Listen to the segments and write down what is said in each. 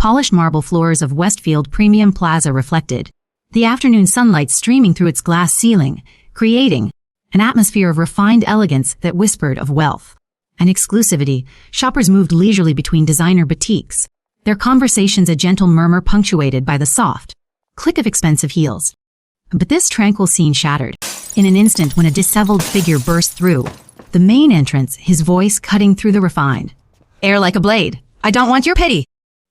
polished marble floors of Westfield Premium Plaza reflected the afternoon sunlight streaming through its glass ceiling, creating an atmosphere of refined elegance that whispered of wealth and exclusivity. Shoppers moved leisurely between designer boutiques, their conversations a gentle murmur punctuated by the soft click of expensive heels. But this tranquil scene shattered in an instant when a disheveled figure burst through the main entrance, his voice cutting through the refined air like a blade. "I don't want your pity,"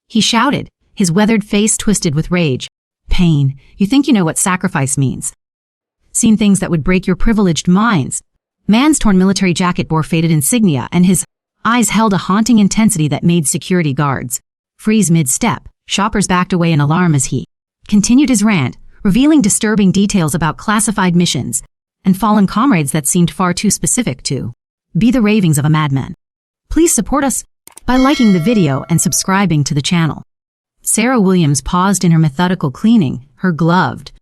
he shouted, his weathered face twisted with rage. "Pain, you think you know what sacrifice means? Seen things that would break your privileged minds." Man's torn military jacket bore faded insignia, and his eyes held a haunting intensity that made security guards freeze mid-step. Shoppers backed away in alarm as he continued his rant, revealing disturbing details about classified missions and fallen comrades that seemed far too specific to be the ravings of a madman. Please support us by liking the video and subscribing to the channel. Sarah Williams paused in her methodical cleaning, her gloved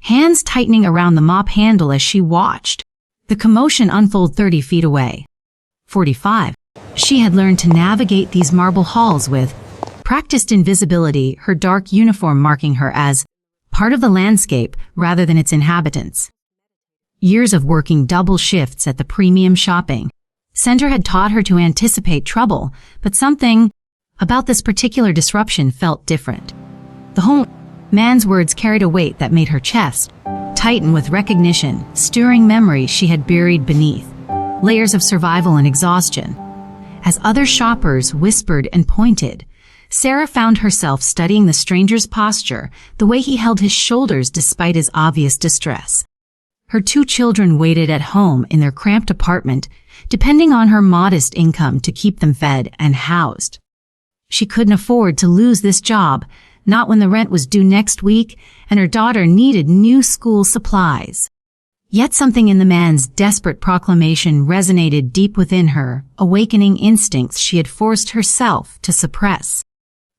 hands tightening around the mop handle as she watched the commotion unfold 30 feet away. 45. She had learned to navigate these marble halls with practiced invisibility, her dark uniform marking her as part of the landscape rather than its inhabitants. Years of working double shifts at the premium shopping center had taught her to anticipate trouble, but something about this particular disruption felt different. The whole man's words carried a weight that made her chest tighten with recognition, stirring memories she had buried beneath layers of survival and exhaustion. As other shoppers whispered and pointed, Sarah found herself studying the stranger's posture, the way he held his shoulders despite his obvious distress. Her 2 children waited at home in their cramped apartment, depending on her modest income to keep them fed and housed. She couldn't afford to lose this job, not when the rent was due next week and her daughter needed new school supplies. Yet something in the man's desperate proclamation resonated deep within her, awakening instincts she had forced herself to suppress.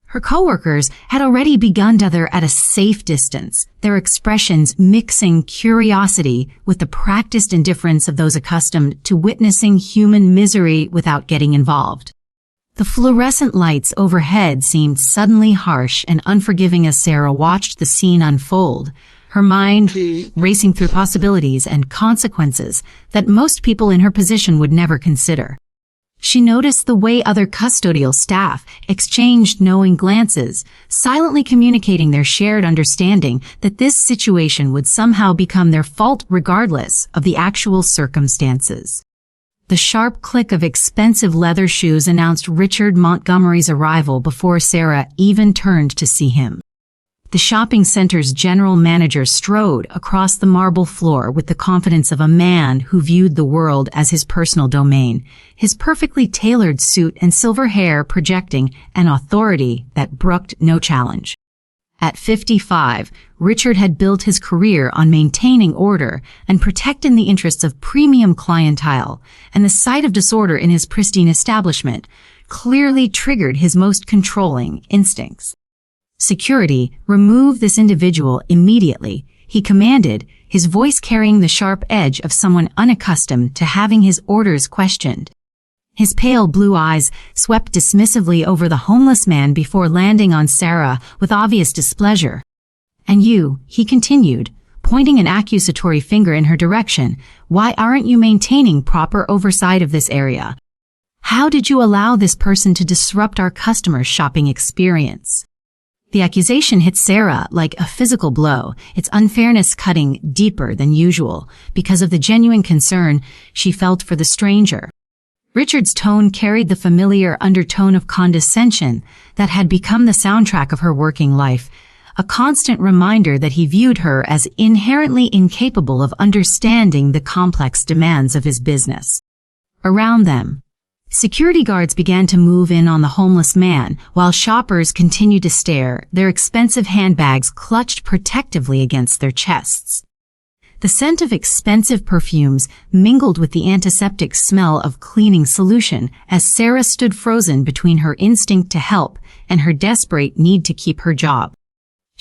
Her coworkers had already begun to gather at a safe distance, their expressions mixing curiosity with the practiced indifference of those accustomed to witnessing human misery without getting involved. The fluorescent lights overhead seemed suddenly harsh and unforgiving as Sarah watched the scene unfold, her mind racing through possibilities and consequences that most people in her position would never consider. She noticed the way other custodial staff exchanged knowing glances, silently communicating their shared understanding that this situation would somehow become their fault regardless of the actual circumstances. The sharp click of expensive leather shoes announced Richard Montgomery's arrival before Sarah even turned to see him. The shopping center's general manager strode across the marble floor with the confidence of a man who viewed the world as his personal domain, his perfectly tailored suit and silver hair projecting an authority that brooked no challenge. At 55, Richard had built his career on maintaining order and protecting the interests of premium clientele, and the sight of disorder in his pristine establishment clearly triggered his most controlling instincts. "Security, remove this individual immediately," he commanded, his voice carrying the sharp edge of someone unaccustomed to having his orders questioned. His pale blue eyes swept dismissively over the homeless man before landing on Sarah with obvious displeasure. "And you," he continued, pointing an accusatory finger in her direction, "why aren't you maintaining proper oversight of this area? How did you allow this person to disrupt our customers' shopping experience?" The accusation hit Sarah like a physical blow, its unfairness cutting deeper than usual because of the genuine concern she felt for the stranger. Richard's tone carried the familiar undertone of condescension that had become the soundtrack of her working life, a constant reminder that he viewed her as inherently incapable of understanding the complex demands of his business. Around them, security guards began to move in on the homeless man, while shoppers continued to stare, their expensive handbags clutched protectively against their chests. The scent of expensive perfumes mingled with the antiseptic smell of cleaning solution as Sarah stood frozen between her instinct to help and her desperate need to keep her job.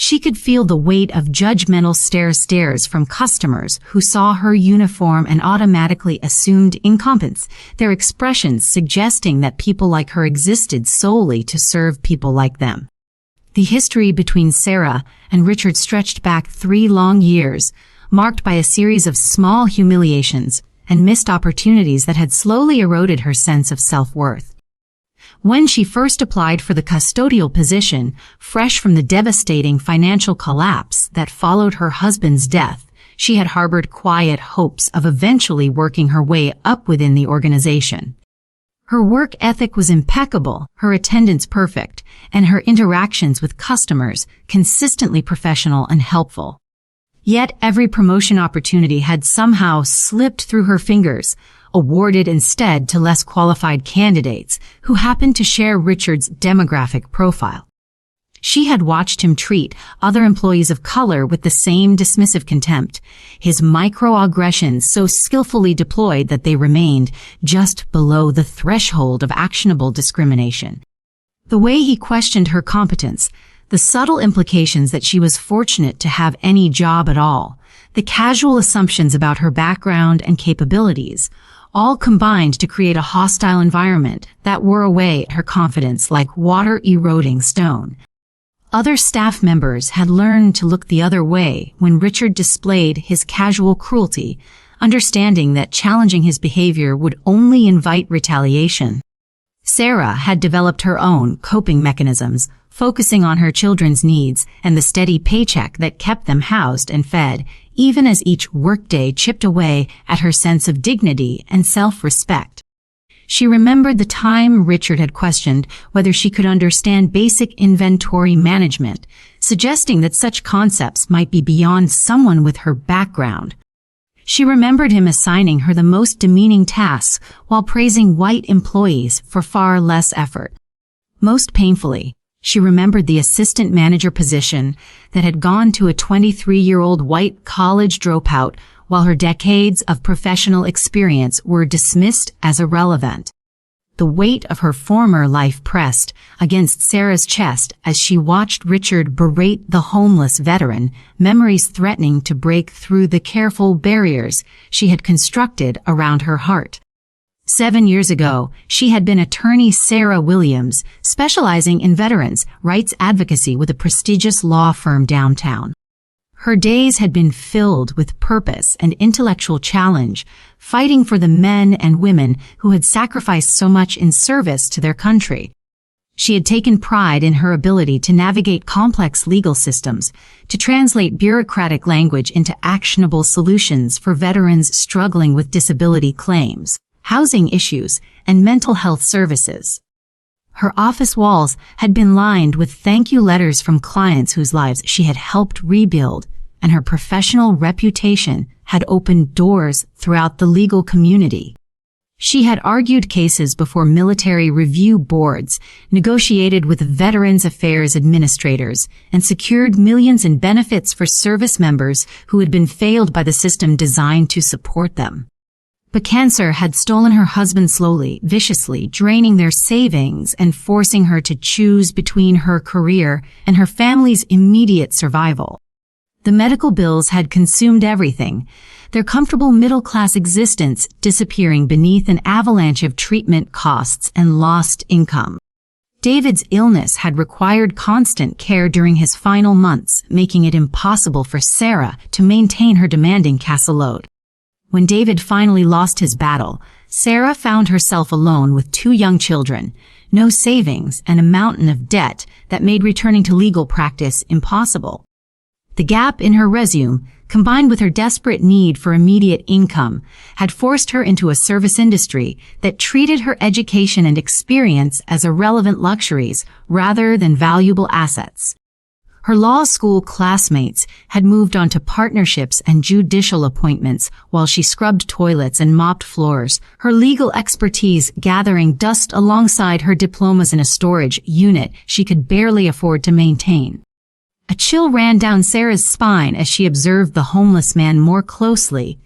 She could feel the weight of judgmental stares from customers who saw her uniform and automatically assumed incompetence, their expressions suggesting that people like her existed solely to serve people like them. The history between Sarah and Richard stretched back 3 long years, marked by a series of small humiliations and missed opportunities that had slowly eroded her sense of self-worth. When she first applied for the custodial position, fresh from the devastating financial collapse that followed her husband's death, she had harbored quiet hopes of eventually working her way up within the organization. Her work ethic was impeccable, her attendance perfect, and her interactions with customers consistently professional and helpful. Yet every promotion opportunity had somehow slipped through her fingers, awarded instead to less qualified candidates who happened to share Richard's demographic profile. She had watched him treat other employees of color with the same dismissive contempt, his microaggressions so skillfully deployed that they remained just below the threshold of actionable discrimination. The way he questioned her competence, the subtle implications that she was fortunate to have any job at all, the casual assumptions about her background and capabilities, all combined to create a hostile environment that wore away at her confidence like water-eroding stone. Other staff members had learned to look the other way when Richard displayed his casual cruelty, understanding that challenging his behavior would only invite retaliation. Sarah had developed her own coping mechanisms, focusing on her children's needs and the steady paycheck that kept them housed and fed, even as each workday chipped away at her sense of dignity and self-respect. She remembered the time Richard had questioned whether she could understand basic inventory management, suggesting that such concepts might be beyond someone with her background. She remembered him assigning her the most demeaning tasks while praising white employees for far less effort. Most painfully, she remembered the assistant manager position that had gone to a 23-year-old white college dropout while her decades of professional experience were dismissed as irrelevant. The weight of her former life pressed against Sarah's chest as she watched Richard berate the homeless veteran, memories threatening to break through the careful barriers she had constructed around her heart. 7 years ago, she had been attorney Sarah Williams, specializing in veterans' rights advocacy with a prestigious law firm downtown. Her days had been filled with purpose and intellectual challenge, fighting for the men and women who had sacrificed so much in service to their country. She had taken pride in her ability to navigate complex legal systems, to translate bureaucratic language into actionable solutions for veterans struggling with disability claims, housing issues, and mental health services. Her office walls had been lined with thank you letters from clients whose lives she had helped rebuild, and her professional reputation had opened doors throughout the legal community. She had argued cases before military review boards, negotiated with Veterans Affairs administrators, and secured millions in benefits for service members who had been failed by the system designed to support them. But cancer had stolen her husband slowly, viciously, draining their savings and forcing her to choose between her career and her family's immediate survival. The medical bills had consumed everything, their comfortable middle-class existence disappearing beneath an avalanche of treatment costs and lost income. David's illness had required constant care during his final months, making it impossible for Sarah to maintain her demanding caseload. When David finally lost his battle, Sarah found herself alone with 2 young children, no savings, and a mountain of debt that made returning to legal practice impossible. The gap in her resume, combined with her desperate need for immediate income, had forced her into a service industry that treated her education and experience as irrelevant luxuries rather than valuable assets. Her law school classmates had moved on to partnerships and judicial appointments while she scrubbed toilets and mopped floors, her legal expertise gathering dust alongside her diplomas in a storage unit she could barely afford to maintain. A chill ran down Sarah's spine as she observed the homeless man more closely,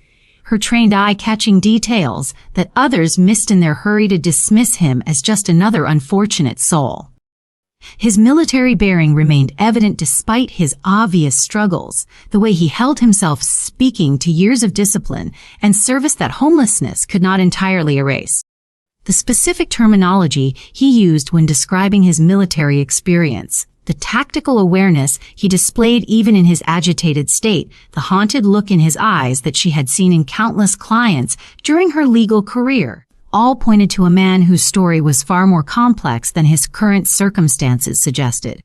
her trained eye catching details that others missed in their hurry to dismiss him as just another unfortunate soul. His military bearing remained evident despite his obvious struggles, the way he held himself speaking to years of discipline and service that homelessness could not entirely erase. The specific terminology he used when describing his military experience, The tactical awareness he displayed even in his agitated state, the haunted look in his eyes that she had seen in countless clients during her legal career, all pointed to a man whose story was far more complex than his current circumstances suggested.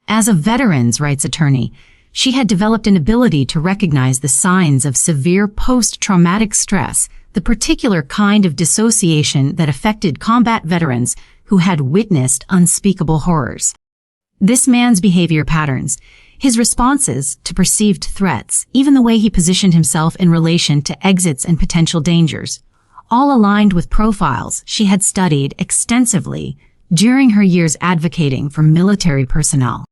As a veterans' rights attorney, she had developed an ability to recognize the signs of severe post-traumatic stress, the particular kind of dissociation that affected combat veterans who had witnessed unspeakable horrors. This man's behavior patterns, his responses to perceived threats, even the way he positioned himself in relation to exits and potential dangers, all aligned with profiles she had studied extensively during her years advocating for military personnel.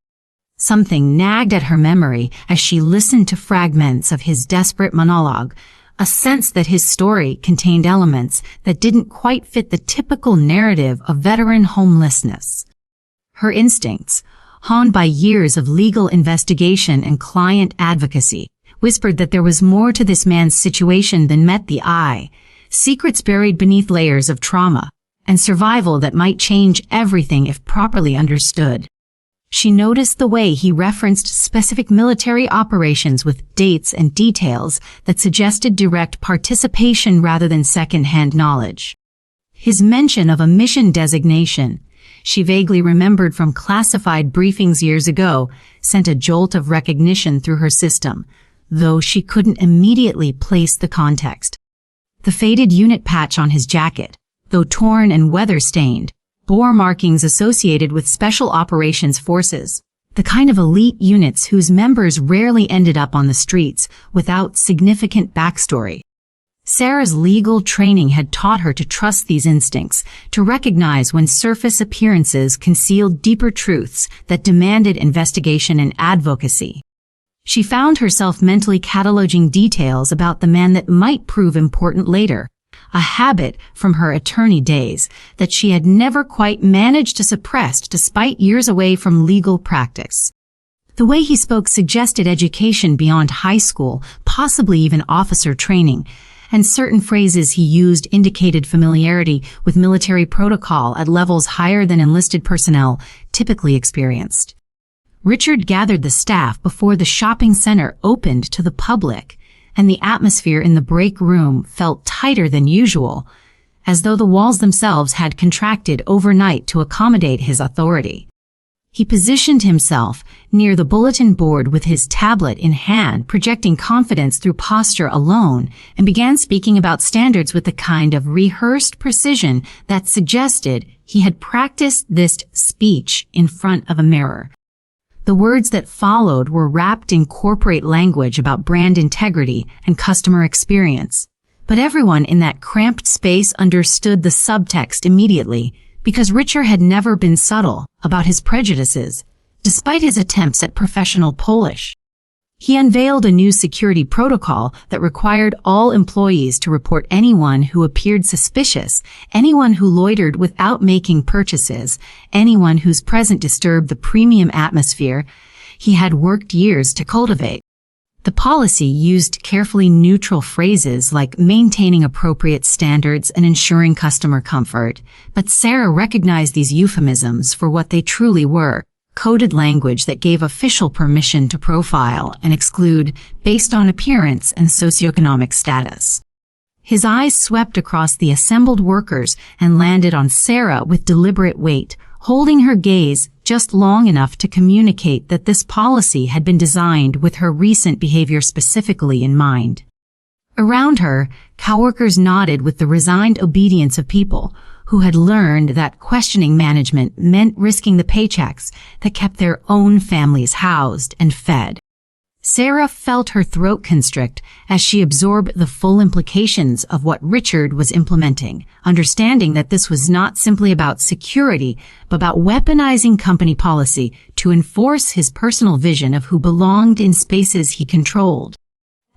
Something nagged at her memory as she listened to fragments of his desperate monologue, a sense that his story contained elements that didn't quite fit the typical narrative of veteran homelessness. Her instincts, honed by years of legal investigation and client advocacy, whispered that there was more to this man's situation than met the eye, secrets buried beneath layers of trauma, and survival that might change everything if properly understood. She noticed the way he referenced specific military operations with dates and details that suggested direct participation rather than second-hand knowledge. His mention of a mission designation, she vaguely remembered from classified briefings years ago, sent a jolt of recognition through her system, though she couldn't immediately place the context. The faded unit patch on his jacket, though torn and weather-stained, bore markings associated with Special Operations Forces, the kind of elite units whose members rarely ended up on the streets without significant backstory. Sarah's legal training had taught her to trust these instincts, to recognize when surface appearances concealed deeper truths that demanded investigation and advocacy. She found herself mentally cataloging details about the man that might prove important later, a habit from her attorney days that she had never quite managed to suppress despite years away from legal practice. The way he spoke suggested education beyond high school, possibly even officer training, and certain phrases he used indicated familiarity with military protocol at levels higher than enlisted personnel typically experienced. Richard gathered the staff before the shopping center opened to the public, and the atmosphere in the break room felt tighter than usual, as though the walls themselves had contracted overnight to accommodate his authority. He positioned himself near the bulletin board with his tablet in hand, projecting confidence through posture alone, and began speaking about standards with the kind of rehearsed precision that suggested he had practiced this speech in front of a mirror. The words that followed were wrapped in corporate language about brand integrity and customer experience. But everyone in that cramped space understood the subtext immediately, because Richard had never been subtle about his prejudices, despite his attempts at professional Polish. He unveiled a new security protocol that required all employees to report anyone who appeared suspicious, anyone who loitered without making purchases, anyone whose presence disturbed the premium atmosphere he had worked years to cultivate. The policy used carefully neutral phrases like maintaining appropriate standards and ensuring customer comfort, but Sarah recognized these euphemisms for what they truly were: coded language that gave official permission to profile and exclude based on appearance and socioeconomic status. His eyes swept across the assembled workers and landed on Sarah with deliberate weight, holding her gaze just long enough to communicate that this policy had been designed with her recent behavior specifically in mind. Around her, coworkers nodded with the resigned obedience of people who had learned that questioning management meant risking the paychecks that kept their own families housed and fed. Sarah felt her throat constrict as she absorbed the full implications of what Richard was implementing, understanding that this was not simply about security, but about weaponizing company policy to enforce his personal vision of who belonged in spaces he controlled.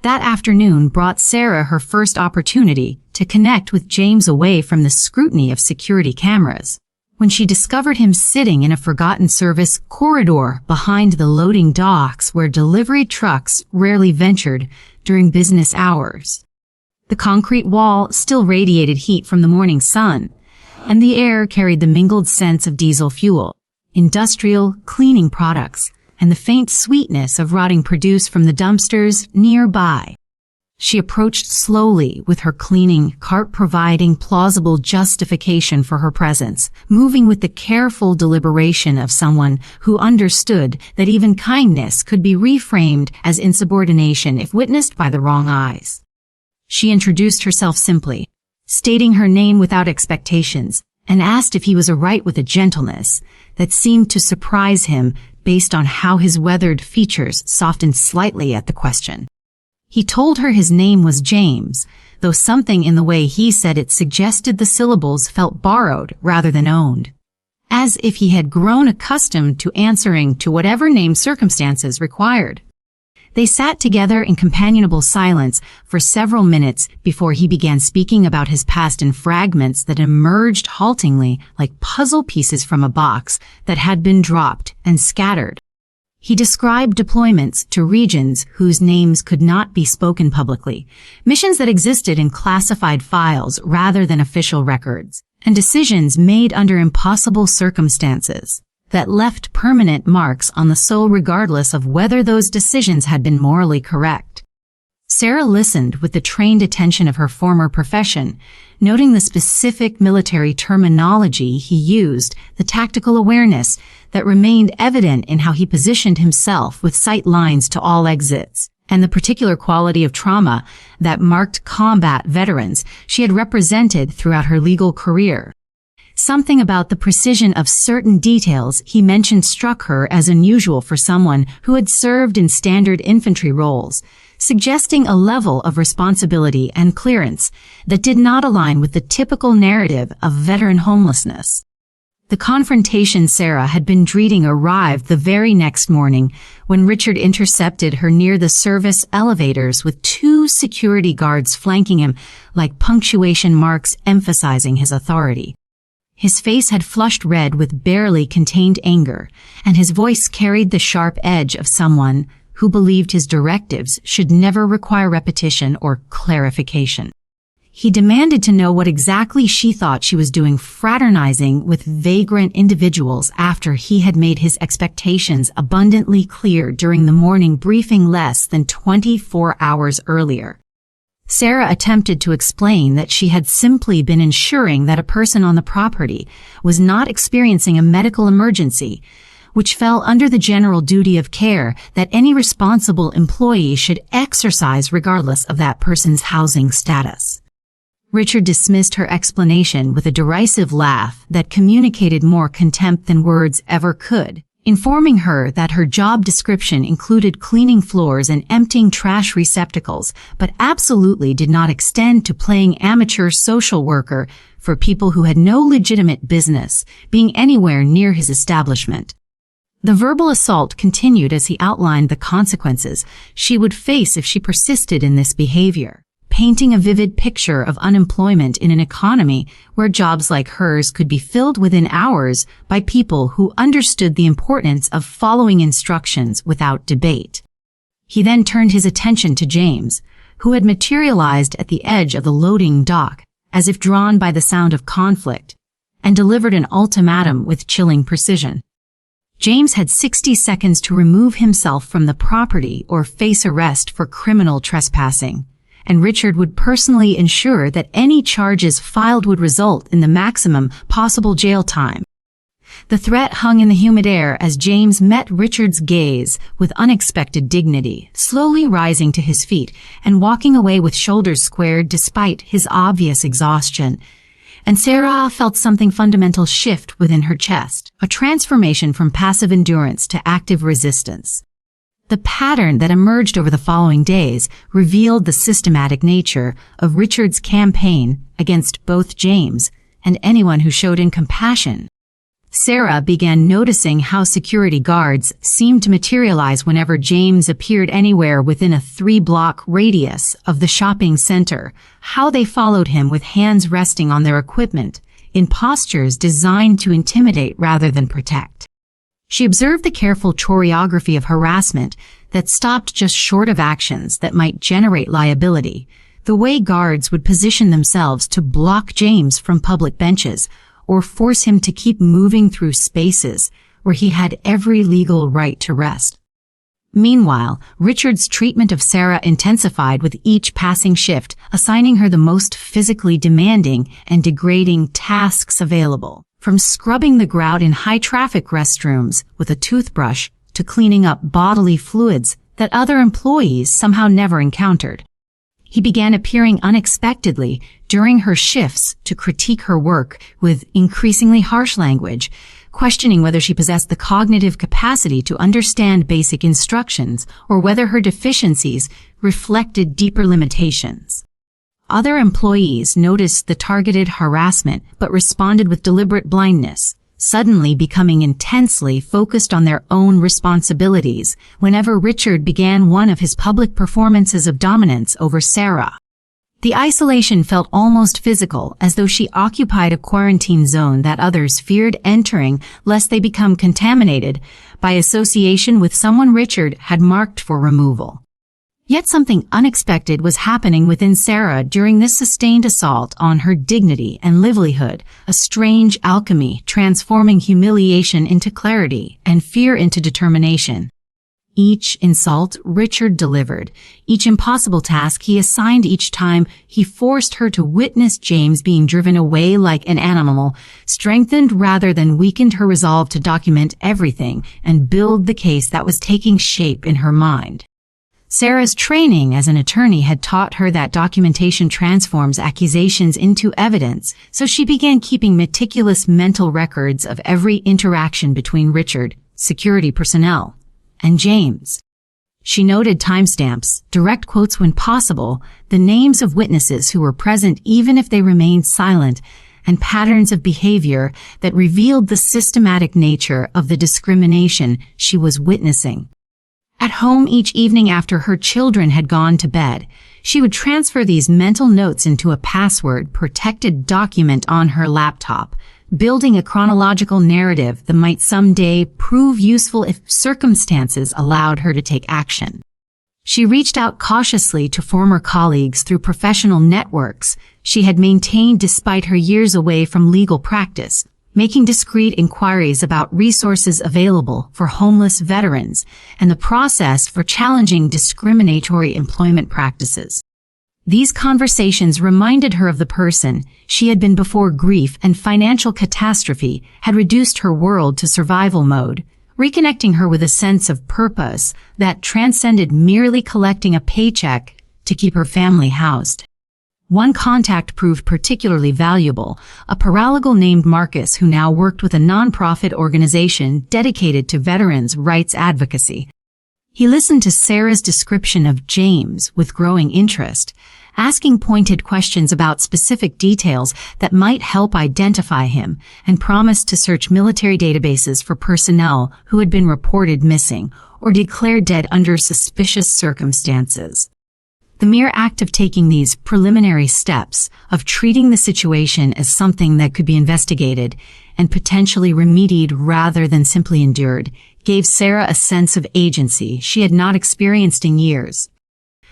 That afternoon brought Sarah her first opportunity to connect with James away from the scrutiny of security cameras, when she discovered him sitting in a forgotten service corridor behind the loading docks where delivery trucks rarely ventured during business hours. The concrete wall still radiated heat from the morning sun, and the air carried the mingled scents of diesel fuel, industrial cleaning products, and the faint sweetness of rotting produce from the dumpsters nearby. She approached slowly, with her cleaning cart providing plausible justification for her presence, moving with the careful deliberation of someone who understood that even kindness could be reframed as insubordination if witnessed by the wrong eyes. She introduced herself simply, stating her name without expectations, and asked if he was aright with a gentleness that seemed to surprise him based on how his weathered features softened slightly at the question. He told her his name was James, though something in the way he said it suggested the syllables felt borrowed rather than owned, as if he had grown accustomed to answering to whatever name circumstances required. They sat together in companionable silence for several minutes before he began speaking about his past in fragments that emerged haltingly like puzzle pieces from a box that had been dropped and scattered. He described deployments to regions whose names could not be spoken publicly, missions that existed in classified files rather than official records, and decisions made under impossible circumstances that left permanent marks on the soul regardless of whether those decisions had been morally correct. Sarah listened with the trained attention of her former profession, noting the specific military terminology he used, the tactical awareness that remained evident in how he positioned himself with sight lines to all exits, and the particular quality of trauma that marked combat veterans she had represented throughout her legal career. Something about the precision of certain details he mentioned struck her as unusual for someone who had served in standard infantry roles, suggesting a level of responsibility and clearance that did not align with the typical narrative of veteran homelessness. The confrontation Sarah had been dreading arrived the very next morning when Richard intercepted her near the service elevators with 2 security guards flanking him like punctuation marks emphasizing his authority. His face had flushed red with barely contained anger, and his voice carried the sharp edge of someone who believed his directives should never require repetition or clarification. He demanded to know what exactly she thought she was doing fraternizing with vagrant individuals after he had made his expectations abundantly clear during the morning briefing less than 24 hours earlier. Sarah attempted to explain that she had simply been ensuring that a person on the property was not experiencing a medical emergency, which fell under the general duty of care that any responsible employee should exercise regardless of that person's housing status. Richard dismissed her explanation with a derisive laugh that communicated more contempt than words ever could, informing her that her job description included cleaning floors and emptying trash receptacles, but absolutely did not extend to playing amateur social worker for people who had no legitimate business being anywhere near his establishment. The verbal assault continued as he outlined the consequences she would face if she persisted in this behavior, painting a vivid picture of unemployment in an economy where jobs like hers could be filled within hours by people who understood the importance of following instructions without debate. He then turned his attention to James, who had materialized at the edge of the loading dock, as if drawn by the sound of conflict, and delivered an ultimatum with chilling precision. James had 60 seconds to remove himself from the property or face arrest for criminal trespassing, and Richard would personally ensure that any charges filed would result in the maximum possible jail time. The threat hung in the humid air as James met Richard's gaze with unexpected dignity, slowly rising to his feet and walking away with shoulders squared despite his obvious exhaustion. And Sarah felt something fundamental shift within her chest, a transformation from passive endurance to active resistance. The pattern that emerged over the following days revealed the systematic nature of Richard's campaign against both James and anyone who showed him compassion. Sarah began noticing how security guards seemed to materialize whenever James appeared anywhere within a 3-block radius of the shopping center, how they followed him with hands resting on their equipment, in postures designed to intimidate rather than protect. She observed the careful choreography of harassment that stopped just short of actions that might generate liability, the way guards would position themselves to block James from public benches, or force him to keep moving through spaces where he had every legal right to rest. Meanwhile, Richard's treatment of Sarah intensified with each passing shift, assigning her the most physically demanding and degrading tasks available, from scrubbing the grout in high-traffic restrooms with a toothbrush to cleaning up bodily fluids that other employees somehow never encountered. He began appearing unexpectedly during her shifts to critique her work with increasingly harsh language, questioning whether she possessed the cognitive capacity to understand basic instructions or whether her deficiencies reflected deeper limitations. Other employees noticed the targeted harassment but responded with deliberate blindness, suddenly becoming intensely focused on their own responsibilities whenever Richard began one of his public performances of dominance over Sarah. The isolation felt almost physical, as though she occupied a quarantine zone that others feared entering lest they become contaminated by association with someone Richard had marked for removal. Yet something unexpected was happening within Sarah during this sustained assault on her dignity and livelihood, a strange alchemy transforming humiliation into clarity and fear into determination. Each insult Richard delivered, each impossible task he assigned each time he forced her to witness James being driven away like an animal, strengthened rather than weakened her resolve to document everything and build the case that was taking shape in her mind. Sarah's training as an attorney had taught her that documentation transforms accusations into evidence, so she began keeping meticulous mental records of every interaction between Richard, security personnel, and James. She noted timestamps, direct quotes when possible, the names of witnesses who were present even if they remained silent, and patterns of behavior that revealed the systematic nature of the discrimination she was witnessing. At home each evening after her children had gone to bed, she would transfer these mental notes into a password-protected document on her laptop, building a chronological narrative that might someday prove useful if circumstances allowed her to take action. She reached out cautiously to former colleagues through professional networks she had maintained despite her years away from legal practice, making discreet inquiries about resources available for homeless veterans and the process for challenging discriminatory employment practices. These conversations reminded her of the person she had been before grief and financial catastrophe had reduced her world to survival mode, reconnecting her with a sense of purpose that transcended merely collecting a paycheck to keep her family housed. One contact proved particularly valuable, a paralegal named Marcus who now worked with a nonprofit organization dedicated to veterans' rights advocacy. He listened to Sarah's description of James with growing interest, asking pointed questions about specific details that might help identify him, and promised to search military databases for personnel who had been reported missing or declared dead under suspicious circumstances. The mere act of taking these preliminary steps, of treating the situation as something that could be investigated and potentially remedied rather than simply endured, gave Sarah a sense of agency she had not experienced in years.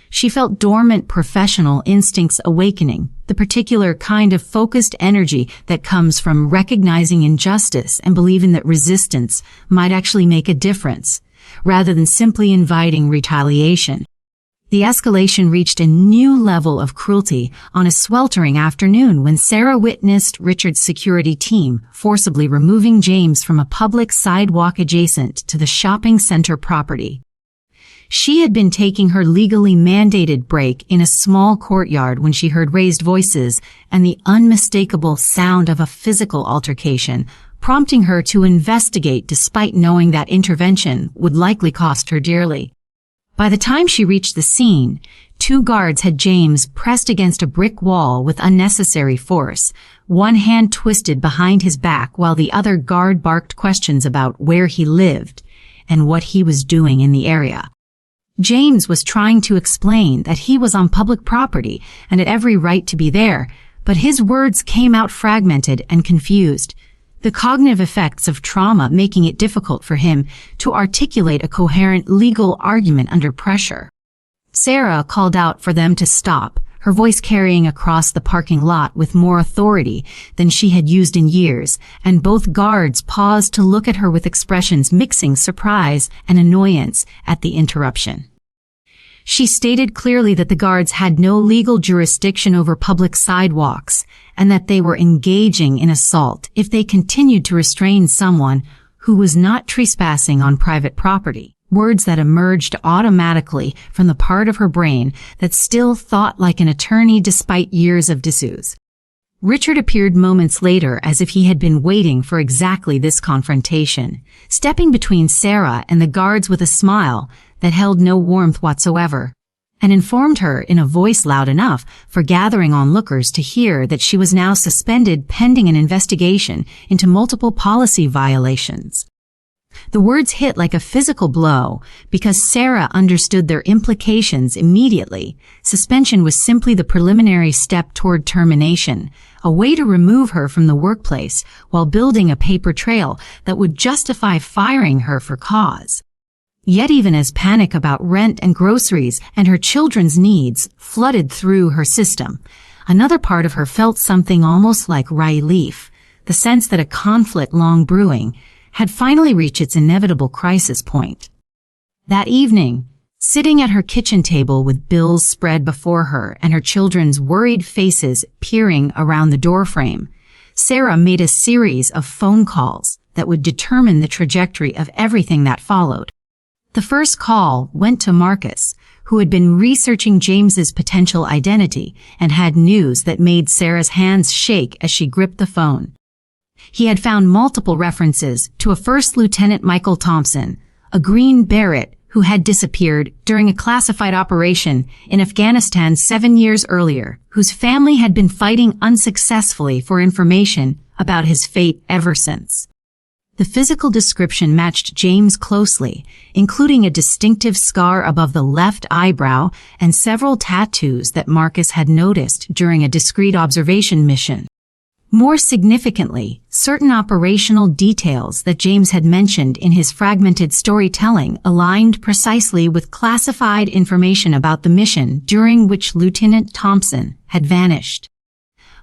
She felt dormant professional instincts awakening, the particular kind of focused energy that comes from recognizing injustice and believing that resistance might actually make a difference, rather than simply inviting retaliation. The escalation reached a new level of cruelty on a sweltering afternoon when Sarah witnessed Richard's security team forcibly removing James from a public sidewalk adjacent to the shopping center property. She had been taking her legally mandated break in a small courtyard when she heard raised voices and the unmistakable sound of a physical altercation, prompting her to investigate despite knowing that intervention would likely cost her dearly. By the time she reached the scene, 2 guards had James pressed against a brick wall with unnecessary force, one hand twisted behind his back while the other guard barked questions about where he lived and what he was doing in the area. James was trying to explain that he was on public property and had every right to be there, but his words came out fragmented and confused, the cognitive effects of trauma making it difficult for him to articulate a coherent legal argument under pressure. Sarah called out for them to stop, her voice carrying across the parking lot with more authority than she had used in years, and both guards paused to look at her with expressions mixing surprise and annoyance at the interruption. She stated clearly that the guards had no legal jurisdiction over public sidewalks, and that they were engaging in assault if they continued to restrain someone who was not trespassing on private property. Words that emerged automatically from the part of her brain that still thought like an attorney despite years of disuse. Richard appeared moments later as if he had been waiting for exactly this confrontation, stepping between Sarah and the guards with a smile that held no warmth whatsoever, and informed her in a voice loud enough for gathering onlookers to hear that she was now suspended pending an investigation into multiple policy violations. The words hit like a physical blow because Sarah understood their implications immediately. Suspension was simply the preliminary step toward termination, a way to remove her from the workplace while building a paper trail that would justify firing her for cause. Yet even as panic about rent and groceries and her children's needs flooded through her system, another part of her felt something almost like relief, the sense that a conflict long brewing had finally reached its inevitable crisis point. That evening, sitting at her kitchen table with bills spread before her and her children's worried faces peering around the doorframe, Sarah made a series of phone calls that would determine the trajectory of everything that followed. The first call went to Marcus, who had been researching James's potential identity and had news that made Sarah's hands shake as she gripped the phone. He had found multiple references to a First Lieutenant Michael Thompson, a Green Beret who had disappeared during a classified operation in Afghanistan 7 years earlier, whose family had been fighting unsuccessfully for information about his fate ever since. The physical description matched James closely, including a distinctive scar above the left eyebrow and several tattoos that Marcus had noticed during a discreet observation mission. More significantly, certain operational details that James had mentioned in his fragmented storytelling aligned precisely with classified information about the mission during which Lieutenant Thompson had vanished.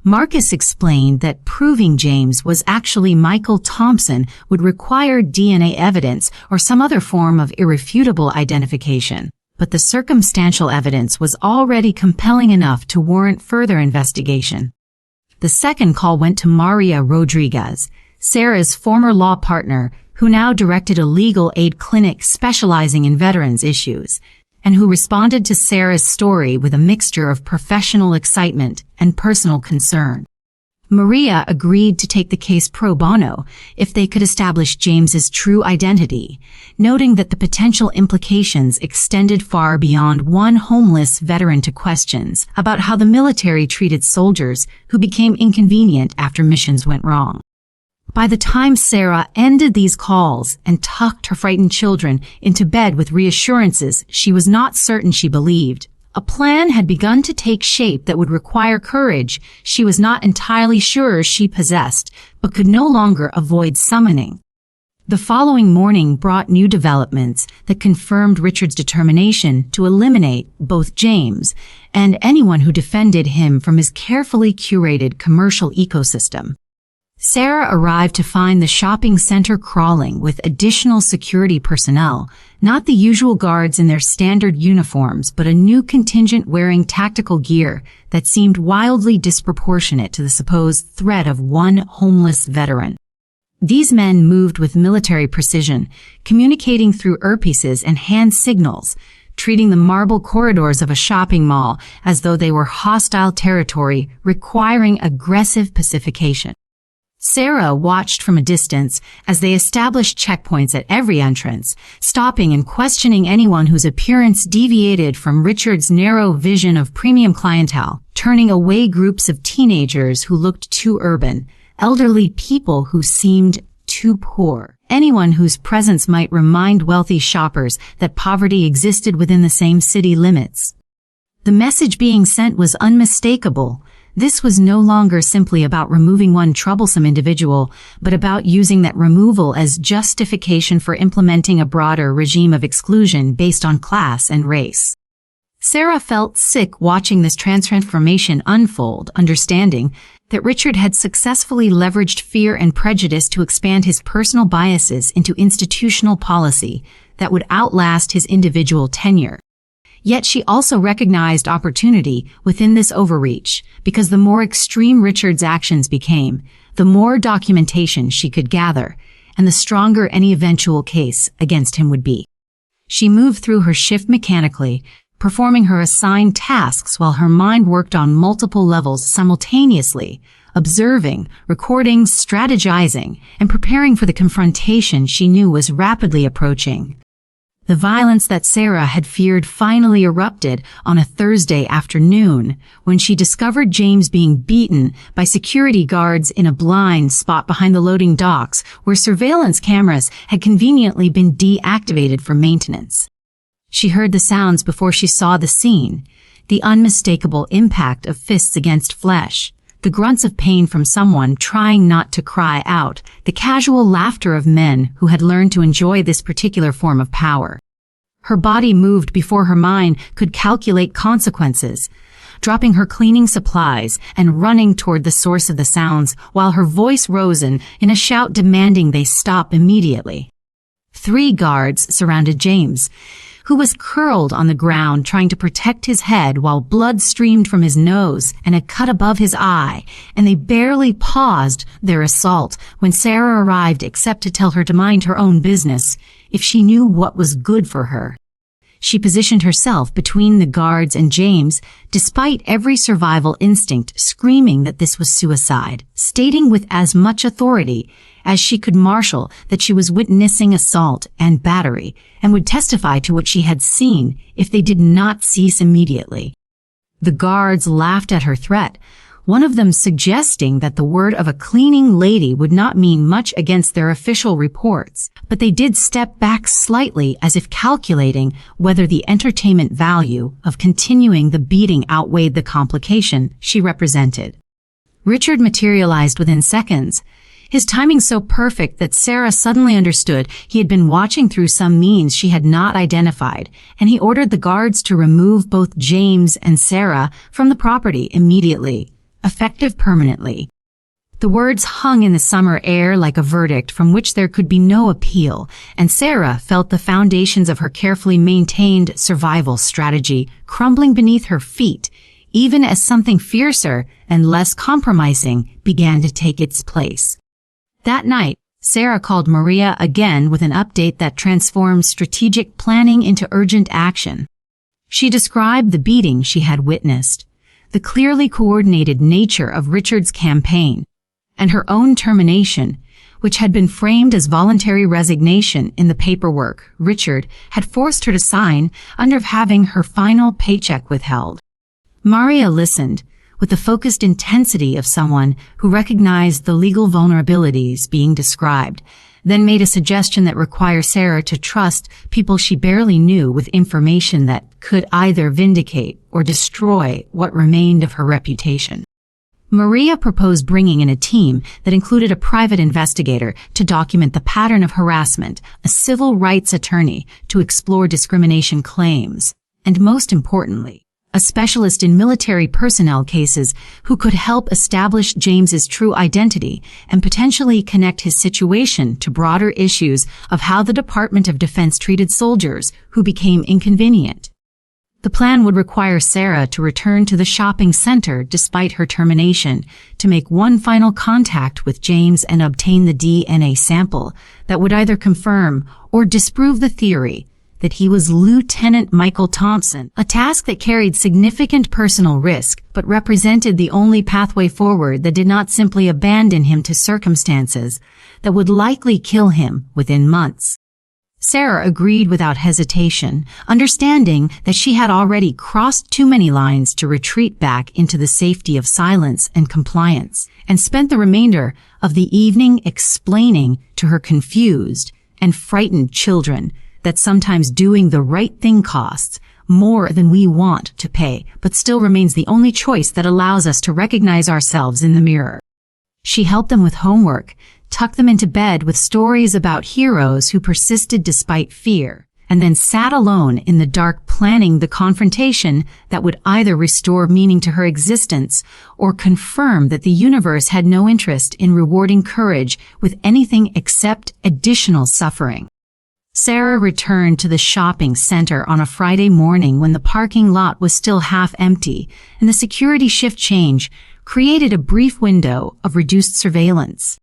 Marcus explained that proving James was actually Michael Thompson would require DNA evidence or some other form of irrefutable identification, but the circumstantial evidence was already compelling enough to warrant further investigation. The second call went to Maria Rodriguez, Sarah's former law partner, who now directed a legal aid clinic specializing in veterans issues, and who responded to Sarah's story with a mixture of professional excitement and personal concern. Maria agreed to take the case pro bono if they could establish James's true identity, noting that the potential implications extended far beyond one homeless veteran to questions about how the military treated soldiers who became inconvenient after missions went wrong. By the time Sarah ended these calls and tucked her frightened children into bed with reassurances she was not certain she believed, a plan had begun to take shape that would require courage she was not entirely sure she possessed, but could no longer avoid summoning. The following morning brought new developments that confirmed Richard's determination to eliminate both James and anyone who defended him from his carefully curated commercial ecosystem. Sarah arrived to find the shopping center crawling with additional security personnel, not the usual guards in their standard uniforms, but a new contingent wearing tactical gear that seemed wildly disproportionate to the supposed threat of one homeless veteran. These men moved with military precision, communicating through earpieces and hand signals, treating the marble corridors of a shopping mall as though they were hostile territory requiring aggressive pacification. Sarah watched from a distance as they established checkpoints at every entrance, stopping and questioning anyone whose appearance deviated from Richard's narrow vision of premium clientele, turning away groups of teenagers who looked too urban, elderly people who seemed too poor, anyone whose presence might remind wealthy shoppers that poverty existed within the same city limits. The message being sent was unmistakable. This was no longer simply about removing one troublesome individual, but about using that removal as justification for implementing a broader regime of exclusion based on class and race. Sarah felt sick watching this transformation unfold, understanding that Richard had successfully leveraged fear and prejudice to expand his personal biases into institutional policy that would outlast his individual tenure. Yet she also recognized opportunity within this overreach, because the more extreme Richard's actions became, the more documentation she could gather, and the stronger any eventual case against him would be. She moved through her shift mechanically, performing her assigned tasks while her mind worked on multiple levels simultaneously, observing, recording, strategizing, and preparing for the confrontation she knew was rapidly approaching. The violence that Sarah had feared finally erupted on a Thursday afternoon when she discovered James being beaten by security guards in a blind spot behind the loading docks where surveillance cameras had conveniently been deactivated for maintenance. She heard the sounds before she saw the scene, the unmistakable impact of fists against flesh, the grunts of pain from someone trying not to cry out, the casual laughter of men who had learned to enjoy this particular form of power. Her body moved before her mind could calculate consequences, dropping her cleaning supplies and running toward the source of the sounds while her voice rose in a shout demanding they stop immediately. 3 guards surrounded James, who was curled on the ground trying to protect his head while blood streamed from his nose and a cut above his eye, and they barely paused their assault when Sarah arrived except to tell her to mind her own business if she knew what was good for her. She positioned herself between the guards and James, despite every survival instinct screaming that this was suicide, stating with as much authority as she could marshal that she was witnessing assault and battery and would testify to what she had seen if they did not cease immediately. The guards laughed at her threat, one of them suggesting that the word of a cleaning lady would not mean much against their official reports, but they did step back slightly as if calculating whether the entertainment value of continuing the beating outweighed the complication she represented. Richard materialized within seconds, his timing so perfect that Sarah suddenly understood he had been watching through some means she had not identified, and he ordered the guards to remove both James and Sarah from the property immediately, effective permanently. The words hung in the summer air like a verdict from which there could be no appeal, and Sarah felt the foundations of her carefully maintained survival strategy crumbling beneath her feet, even as something fiercer and less compromising began to take its place. That night, Sarah called Maria again with an update that transformed strategic planning into urgent action. She described the beating she had witnessed, the clearly coordinated nature of Richard's campaign, and her own termination, which had been framed as voluntary resignation in the paperwork Richard had forced her to sign under having her final paycheck withheld. Maria listened with the focused intensity of someone who recognized the legal vulnerabilities being described, then made a suggestion that required Sarah to trust people she barely knew with information that could either vindicate or destroy what remained of her reputation. Maria proposed bringing in a team that included a private investigator to document the pattern of harassment, a civil rights attorney to explore discrimination claims, and most importantly, a specialist in military personnel cases who could help establish James's true identity and potentially connect his situation to broader issues of how the Department of Defense treated soldiers who became inconvenient. The plan would require Sarah to return to the shopping center despite her termination to make one final contact with James and obtain the DNA sample that would either confirm or disprove the theory that he was Lieutenant Michael Thompson, a task that carried significant personal risk but represented the only pathway forward that did not simply abandon him to circumstances that would likely kill him within months. Sarah agreed without hesitation, understanding that she had already crossed too many lines to retreat back into the safety of silence and compliance, and spent the remainder of the evening explaining to her confused and frightened children that sometimes doing the right thing costs more than we want to pay, but still remains the only choice that allows us to recognize ourselves in the mirror. She helped them with homework, tucked them into bed with stories about heroes who persisted despite fear, and then sat alone in the dark planning the confrontation that would either restore meaning to her existence or confirm that the universe had no interest in rewarding courage with anything except additional suffering. Sarah returned to the shopping center on a Friday morning when the parking lot was still half empty, and the security shift change created a brief window of reduced surveillance.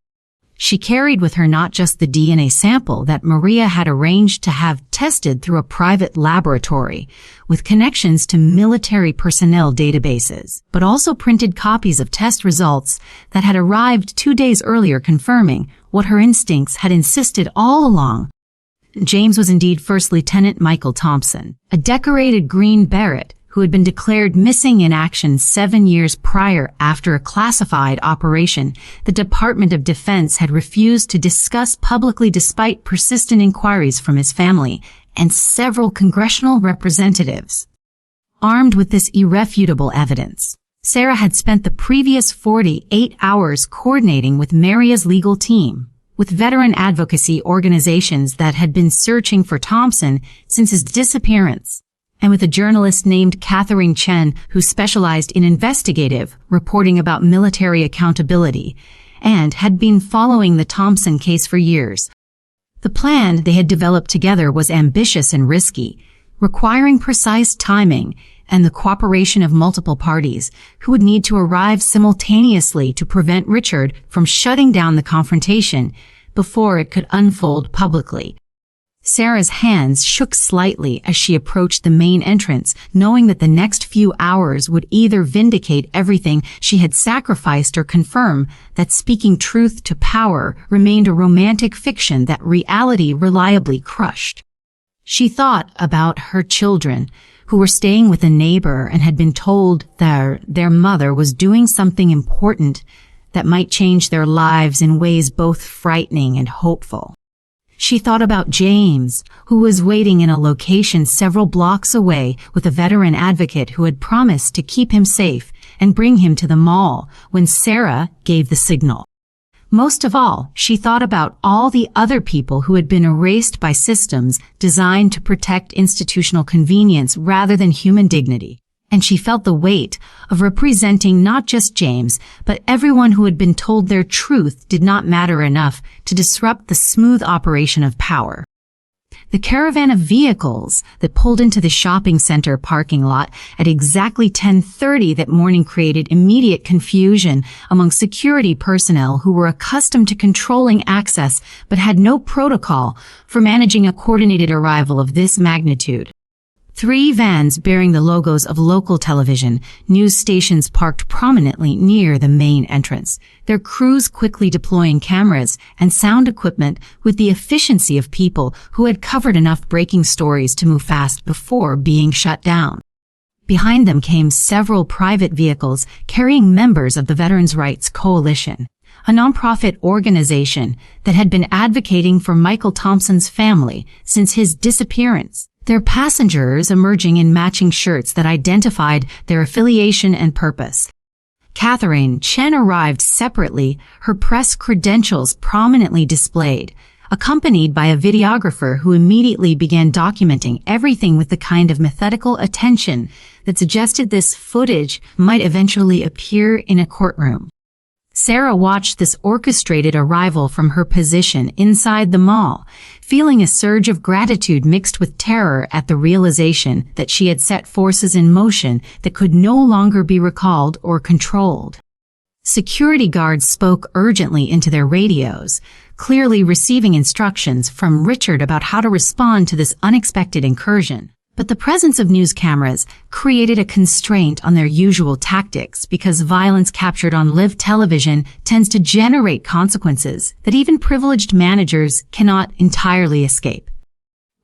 She carried with her not just the DNA sample that Maria had arranged to have tested through a private laboratory with connections to military personnel databases, but also printed copies of test results that had arrived 2 days earlier, confirming what her instincts had insisted all along. James was indeed First Lieutenant Michael Thompson, a decorated Green Beret who had been declared missing in action 7 years prior after a classified operation the Department of Defense had refused to discuss publicly despite persistent inquiries from his family and several congressional representatives. Armed with this irrefutable evidence, Sarah had spent the previous 48 hours coordinating with Maria's legal team, with veteran advocacy organizations that had been searching for Thompson since his disappearance, and with a journalist named Catherine Chen who specialized in investigative reporting about military accountability and had been following the Thompson case for years. The plan they had developed together was ambitious and risky, requiring precise timing and the cooperation of multiple parties who would need to arrive simultaneously to prevent Richard from shutting down the confrontation before it could unfold publicly. Sarah's hands shook slightly as she approached the main entrance, knowing that the next few hours would either vindicate everything she had sacrificed or confirm that speaking truth to power remained a romantic fiction that reality reliably crushed. She thought about her children, who were staying with a neighbor and had been told that their mother was doing something important that might change their lives in ways both frightening and hopeful. She thought about James, who was waiting in a location several blocks away with a veteran advocate who had promised to keep him safe and bring him to the mall when Sarah gave the signal. Most of all, she thought about all the other people who had been erased by systems designed to protect institutional convenience rather than human dignity. And she felt the weight of representing not just James, but everyone who had been told their truth did not matter enough to disrupt the smooth operation of power. The caravan of vehicles that pulled into the shopping center parking lot at exactly 10:30 that morning created immediate confusion among security personnel who were accustomed to controlling access but had no protocol for managing a coordinated arrival of this magnitude. 3 vans bearing the logos of local television news stations parked prominently near the main entrance, their crews quickly deploying cameras and sound equipment with the efficiency of people who had covered enough breaking stories to move fast before being shut down. Behind them came several private vehicles carrying members of the Veterans' Rights Coalition, a nonprofit organization that had been advocating for Michael Thompson's family since his disappearance, their passengers emerging in matching shirts that identified their affiliation and purpose. Catherine Chen arrived separately, her press credentials prominently displayed, accompanied by a videographer who immediately began documenting everything with the kind of methodical attention that suggested this footage might eventually appear in a courtroom. Sarah watched this orchestrated arrival from her position inside the mall, feeling a surge of gratitude mixed with terror at the realization that she had set forces in motion that could no longer be recalled or controlled. Security guards spoke urgently into their radios, clearly receiving instructions from Richard about how to respond to this unexpected incursion. But the presence of news cameras created a constraint on their usual tactics because violence captured on live television tends to generate consequences that even privileged managers cannot entirely escape.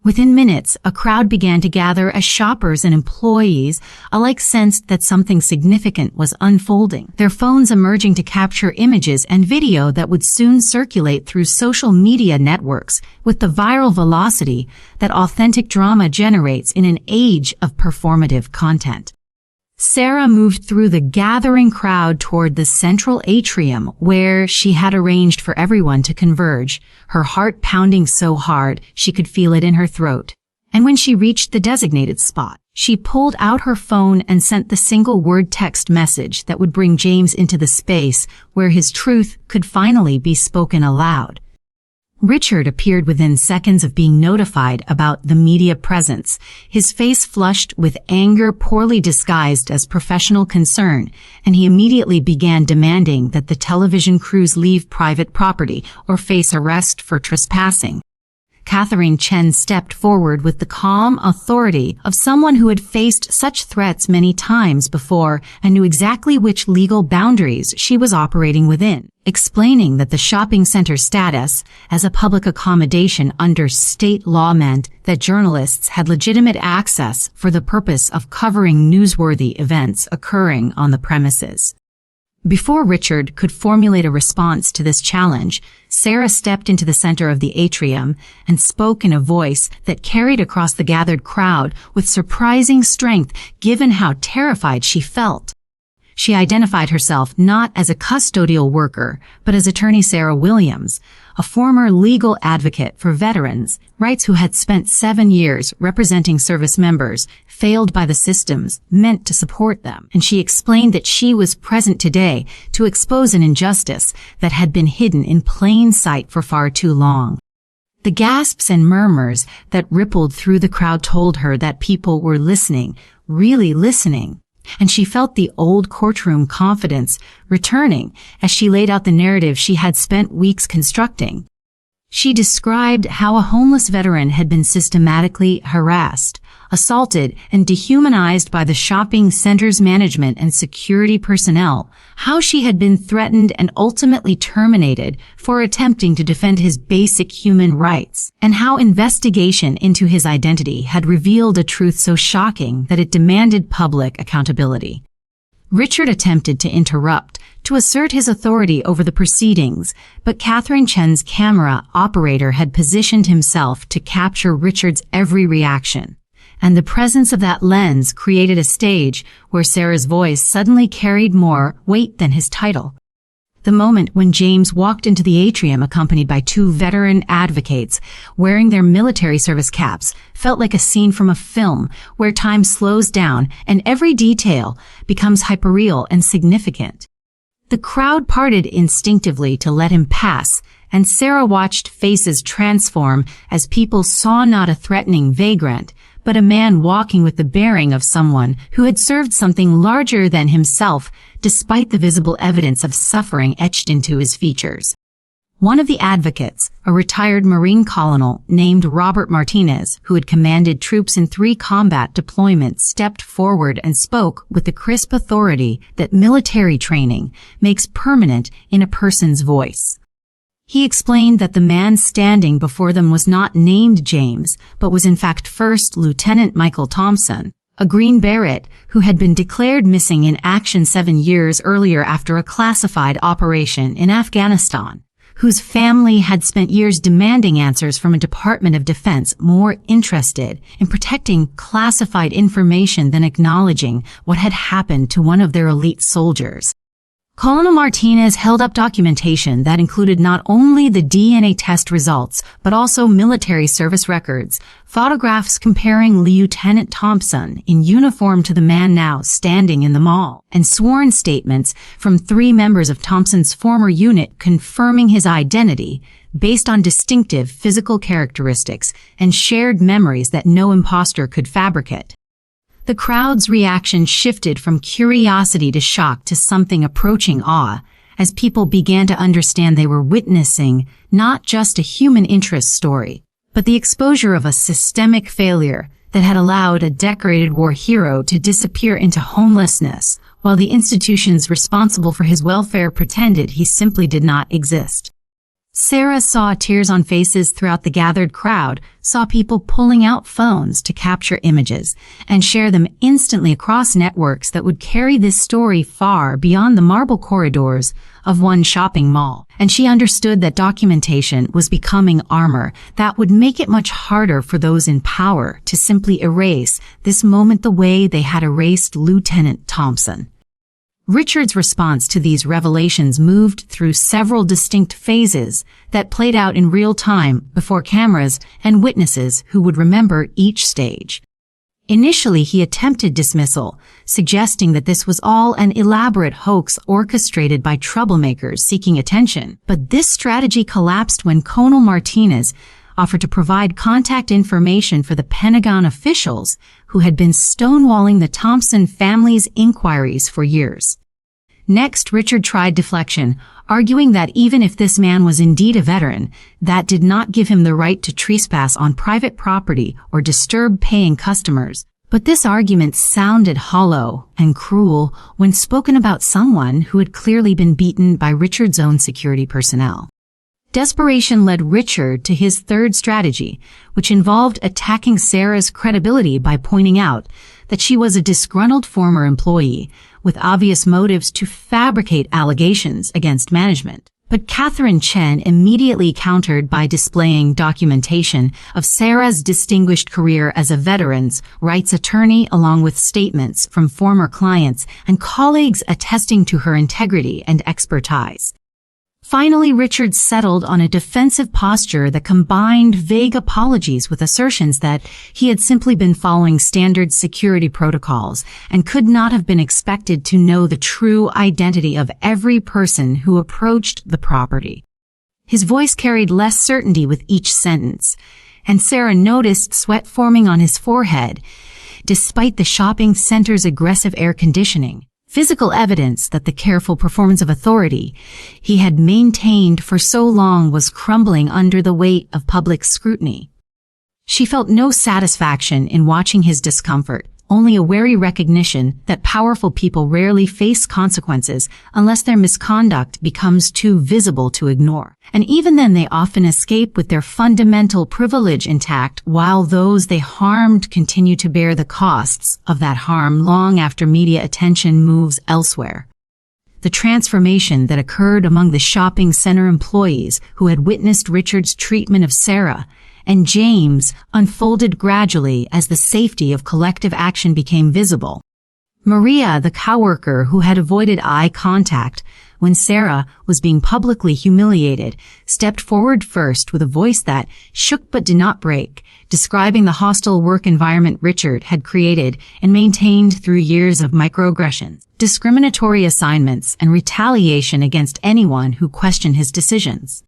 Within minutes, a crowd began to gather as shoppers and employees alike sensed that something significant was unfolding, their phones emerging to capture images and video that would soon circulate through social media networks with the viral velocity that authentic drama generates in an age of performative content. Sarah moved through the gathering crowd toward the central atrium where she had arranged for everyone to converge, her heart pounding so hard she could feel it in her throat. And when she reached the designated spot, she pulled out her phone and sent the single-word text message that would bring James into the space where his truth could finally be spoken aloud. Richard appeared within seconds of being notified about the media presence, his face flushed with anger poorly disguised as professional concern, and he immediately began demanding that the television crews leave private property or face arrest for trespassing. Catherine Chen stepped forward with the calm authority of someone who had faced such threats many times before and knew exactly which legal boundaries she was operating within, explaining that the shopping center status as a public accommodation under state law meant that journalists had legitimate access for the purpose of covering newsworthy events occurring on the premises. Before Richard could formulate a response to this challenge, Sarah stepped into the center of the atrium and spoke in a voice that carried across the gathered crowd with surprising strength given how terrified she felt. She identified herself not as a custodial worker, but as attorney Sarah Williams, a former legal advocate for veterans' rights who had spent 7 years representing service members failed by the systems meant to support them. And she explained that she was present today to expose an injustice that had been hidden in plain sight for far too long. The gasps and murmurs that rippled through the crowd told her that people were listening, really listening. And she felt the old courtroom confidence returning as she laid out the narrative she had spent weeks constructing. She described how a homeless veteran had been systematically harassed, assaulted, and dehumanized by the shopping center's management and security personnel, how she had been threatened and ultimately terminated for attempting to defend his basic human rights, and how investigation into his identity had revealed a truth so shocking that it demanded public accountability. Richard attempted to interrupt, to assert his authority over the proceedings, but Catherine Chen's camera operator had positioned himself to capture Richard's every reaction. And the presence of that lens created a stage where Sarah's voice suddenly carried more weight than his title. The moment when James walked into the atrium accompanied by 2 veteran advocates wearing their military service caps felt like a scene from a film where time slows down and every detail becomes hyperreal and significant. The crowd parted instinctively to let him pass, and Sarah watched faces transform as people saw not a threatening vagrant, but a man walking with the bearing of someone who had served something larger than himself, despite the visible evidence of suffering etched into his features. One of the advocates, a retired Marine colonel named Robert Martinez, who had commanded troops in 3 combat deployments, stepped forward and spoke with the crisp authority that military training makes permanent in a person's voice. He explained that the man standing before them was not named James, but was in fact First Lieutenant Michael Thompson, a Green Beret who had been declared missing in action 7 years earlier after a classified operation in Afghanistan, whose family had spent years demanding answers from a Department of Defense more interested in protecting classified information than acknowledging what had happened to one of their elite soldiers. Colonel Martinez held up documentation that included not only the DNA test results, but also military service records, photographs comparing Lieutenant Thompson in uniform to the man now standing in the mall, and sworn statements from 3 members of Thompson's former unit confirming his identity based on distinctive physical characteristics and shared memories that no imposter could fabricate. The crowd's reaction shifted from curiosity to shock to something approaching awe as people began to understand they were witnessing not just a human interest story, but the exposure of a systemic failure that had allowed a decorated war hero to disappear into homelessness, while the institutions responsible for his welfare pretended he simply did not exist. Sarah saw tears on faces throughout the gathered crowd, saw people pulling out phones to capture images and share them instantly across networks that would carry this story far beyond the marble corridors of one shopping mall. And she understood that documentation was becoming armor that would make it much harder for those in power to simply erase this moment the way they had erased Lieutenant Thompson. Richard's response to these revelations moved through several distinct phases that played out in real time before cameras and witnesses who would remember each stage. Initially, he attempted dismissal, suggesting that this was all an elaborate hoax orchestrated by troublemakers seeking attention. But this strategy collapsed when Conal Martinez offered to provide contact information for the Pentagon officials who had been stonewalling the Thompson family's inquiries for years. Next, Richard tried deflection, arguing that even if this man was indeed a veteran, that did not give him the right to trespass on private property or disturb paying customers. But this argument sounded hollow and cruel when spoken about someone who had clearly been beaten by Richard's own security personnel. Desperation led Richard to his third strategy, which involved attacking Sarah's credibility by pointing out that she was a disgruntled former employee with obvious motives to fabricate allegations against management. But Catherine Chen immediately countered by displaying documentation of Sarah's distinguished career as a veterans' rights attorney, along with statements from former clients and colleagues attesting to her integrity and expertise. Finally, Richard settled on a defensive posture that combined vague apologies with assertions that he had simply been following standard security protocols and could not have been expected to know the true identity of every person who approached the property. His voice carried less certainty with each sentence, and Sarah noticed sweat forming on his forehead, despite the shopping center's aggressive air conditioning. Physical evidence that the careful performance of authority he had maintained for so long was crumbling under the weight of public scrutiny. She felt no satisfaction in watching his discomfort, only a wary recognition that powerful people rarely face consequences unless their misconduct becomes too visible to ignore. And even then, they often escape with their fundamental privilege intact, while those they harmed continue to bear the costs of that harm long after media attention moves elsewhere. The transformation that occurred among the shopping center employees who had witnessed Richard's treatment of Sarah and James unfolded gradually as the safety of collective action became visible. Maria, the coworker who had avoided eye contact when Sarah was being publicly humiliated, stepped forward first with a voice that shook but did not break, describing the hostile work environment Richard had created and maintained through years of microaggressions, discriminatory assignments, and retaliation against anyone who questioned his decisions.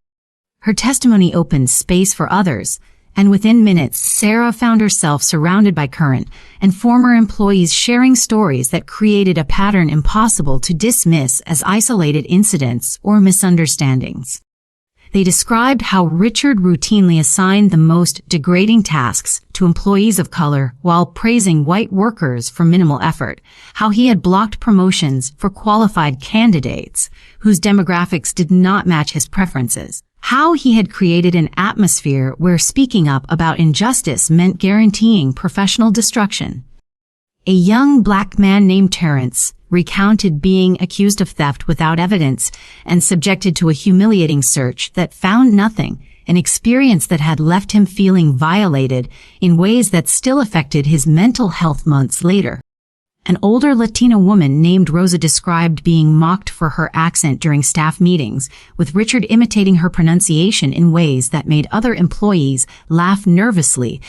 Her testimony opened space for others, and within minutes, Sarah found herself surrounded by current and former employees sharing stories that created a pattern impossible to dismiss as isolated incidents or misunderstandings. They described how Richard routinely assigned the most degrading tasks to employees of color while praising white workers for minimal effort, how he had blocked promotions for qualified candidates whose demographics did not match his preferences, how he had created an atmosphere where speaking up about injustice meant guaranteeing professional destruction. A young black man named Terrence recounted being accused of theft without evidence and subjected to a humiliating search that found nothing, an experience that had left him feeling violated in ways that still affected his mental health months later. An older Latina woman named Rosa described being mocked for her accent during staff meetings, with Richard imitating her pronunciation in ways that made other employees laugh nervously,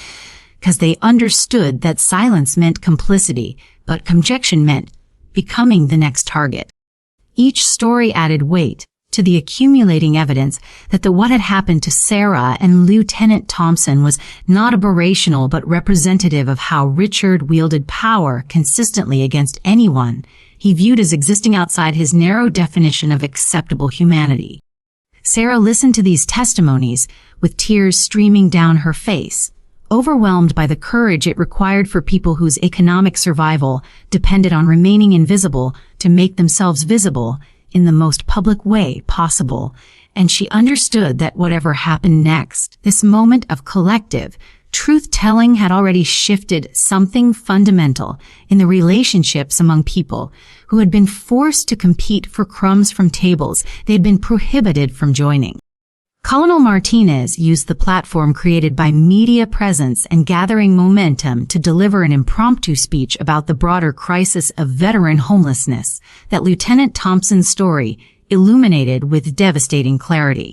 because they understood that silence meant complicity, but conjecture meant becoming the next target. Each story added weight to the accumulating evidence that what had happened to Sarah and Lieutenant Thompson was not aberrational but representative of how Richard wielded power consistently against anyone he viewed as existing outside his narrow definition of acceptable humanity. Sarah listened to these testimonies with tears streaming down her face, overwhelmed by the courage it required for people whose economic survival depended on remaining invisible to make themselves visible in the most public way possible, and she understood that whatever happened next, this moment of collective truth-telling had already shifted something fundamental in the relationships among people who had been forced to compete for crumbs from tables they had been prohibited from joining. Colonel Martinez used the platform created by media presence and gathering momentum to deliver an impromptu speech about the broader crisis of veteran homelessness that Lieutenant Thompson's story illuminated with devastating clarity.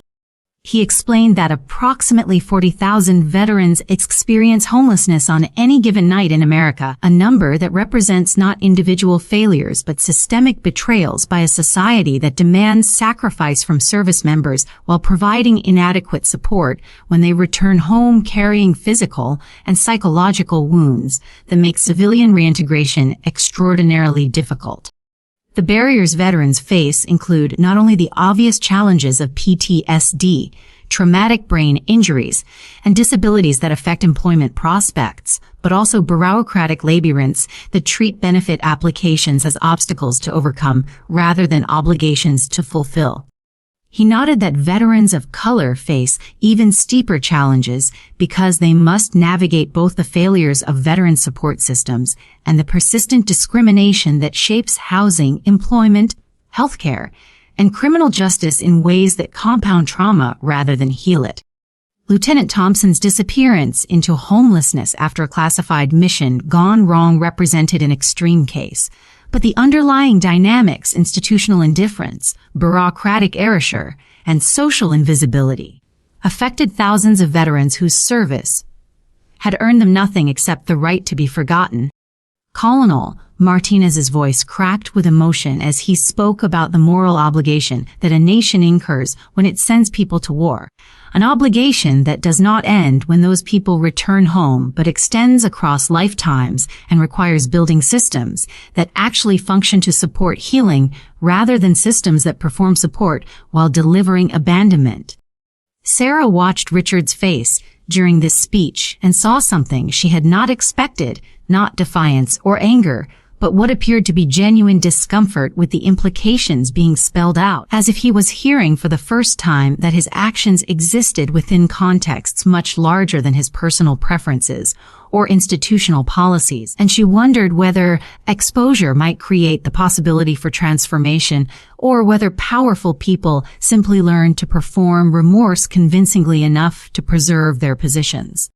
He explained that approximately 40,000 veterans experience homelessness on any given night in America, a number that represents not individual failures but systemic betrayals by a society that demands sacrifice from service members while providing inadequate support when they return home carrying physical and psychological wounds that make civilian reintegration extraordinarily difficult. The barriers veterans face include not only the obvious challenges of PTSD, traumatic brain injuries, and disabilities that affect employment prospects, but also bureaucratic labyrinths that treat benefit applications as obstacles to overcome rather than obligations to fulfill. He noted that veterans of color face even steeper challenges because they must navigate both the failures of veteran support systems and the persistent discrimination that shapes housing, employment, healthcare, and criminal justice in ways that compound trauma rather than heal it. Lieutenant Thompson's disappearance into homelessness after a classified mission gone wrong represented an extreme case, but the underlying dynamics, institutional indifference, bureaucratic erasure, and social invisibility affected thousands of veterans whose service had earned them nothing except the right to be forgotten. Colonel Martinez's voice cracked with emotion as he spoke about the moral obligation that a nation incurs when it sends people to war, an obligation that does not end when those people return home but extends across lifetimes and requires building systems that actually function to support healing rather than systems that perform support while delivering abandonment. Sarah watched Richard's face during this speech and saw something she had not expected, not defiance or anger, but what appeared to be genuine discomfort with the implications being spelled out, as if he was hearing for the first time that his actions existed within contexts much larger than his personal preferences or institutional policies, and she wondered whether exposure might create the possibility for transformation or whether powerful people simply learn to perform remorse convincingly enough to preserve their positions.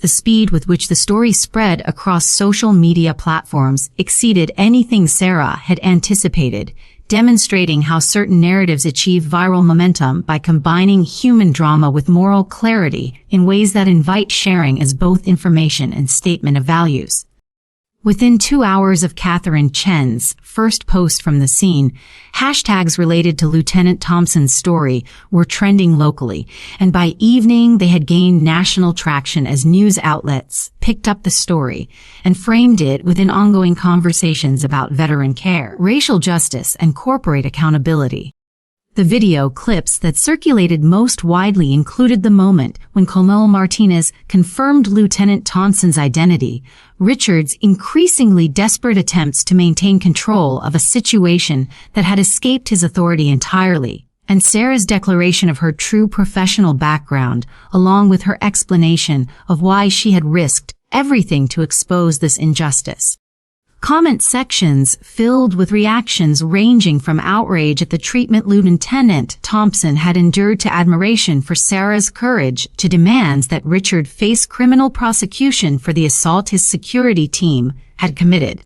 The speed with which the story spread across social media platforms exceeded anything Sarah had anticipated, demonstrating how certain narratives achieve viral momentum by combining human drama with moral clarity in ways that invite sharing as both information and statement of values. Within 2 hours of Catherine Chen's first post from the scene, hashtags related to Lieutenant Thompson's story were trending locally, and by evening they had gained national traction as news outlets picked up the story and framed it within ongoing conversations about veteran care, racial justice, and corporate accountability. The video clips that circulated most widely included the moment when Colonel Martinez confirmed Lieutenant Thompson's identity, Richard's increasingly desperate attempts to maintain control of a situation that had escaped his authority entirely, and Sarah's declaration of her true professional background, along with her explanation of why she had risked everything to expose this injustice. Comment sections filled with reactions ranging from outrage at the treatment Lieutenant Thompson had endured to admiration for Sarah's courage to demands that Richard face criminal prosecution for the assault his security team had committed.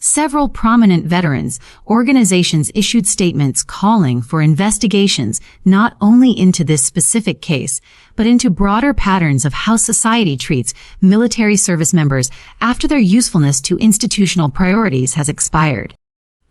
Several prominent veterans organizations issued statements calling for investigations not only into this specific case, but into broader patterns of how society treats military service members after their usefulness to institutional priorities has expired.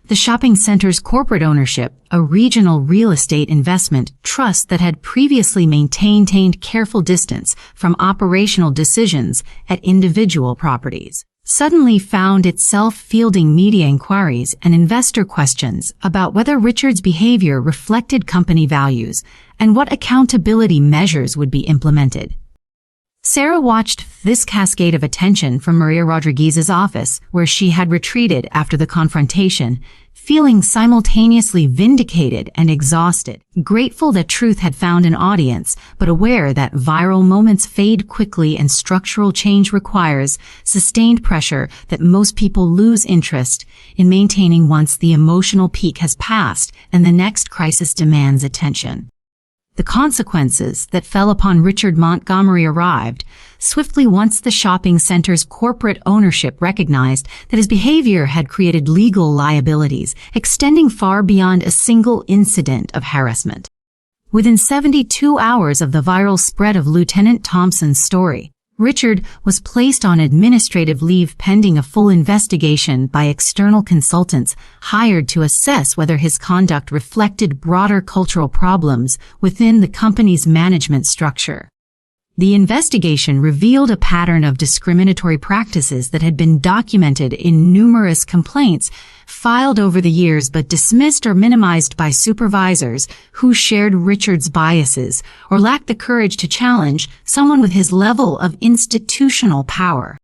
The shopping center's corporate ownership, a regional real estate investment trust that had previously maintained careful distance from operational decisions at individual properties, suddenly found itself fielding media inquiries and investor questions about whether Richard's behavior reflected company values and what accountability measures would be implemented. Sarah watched this cascade of attention from Maria Rodriguez's office, where she had retreated after the confrontation, feeling simultaneously vindicated and exhausted, grateful that truth had found an audience, but aware that viral moments fade quickly and structural change requires sustained pressure that most people lose interest in maintaining once the emotional peak has passed and the next crisis demands attention. The consequences that fell upon Richard Montgomery arrived swiftly once the shopping center's corporate ownership recognized that his behavior had created legal liabilities extending far beyond a single incident of harassment. Within 72 hours of the viral spread of Lieutenant Thompson's story, Richard was placed on administrative leave pending a full investigation by external consultants hired to assess whether his conduct reflected broader cultural problems within the company's management structure. The investigation revealed a pattern of discriminatory practices that had been documented in numerous complaints filed over the years but dismissed or minimized by supervisors who shared Richard's biases or lacked the courage to challenge someone with his level of institutional power.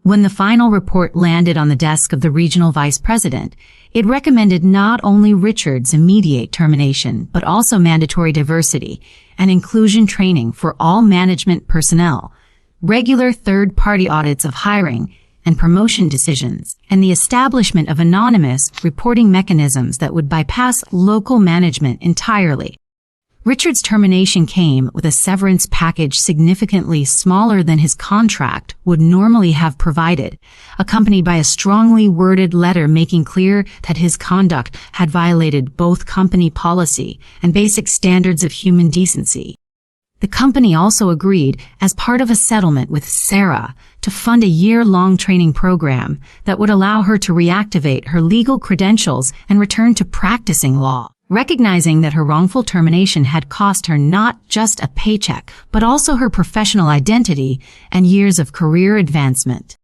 When the final report landed on the desk of the regional vice president, it recommended not only Richard's immediate termination, but also mandatory diversity and inclusion training for all management personnel, regular third-party audits of hiring and promotion decisions, and the establishment of anonymous reporting mechanisms that would bypass local management entirely. Richard's termination came with a severance package significantly smaller than his contract would normally have provided, accompanied by a strongly worded letter making clear that his conduct had violated both company policy and basic standards of human decency. The company also agreed, as part of a settlement with Sarah, to fund a year-long training program that would allow her to reactivate her legal credentials and return to practicing law. Recognizing that her wrongful termination had cost her not just a paycheck, but also her professional identity and years of career advancement.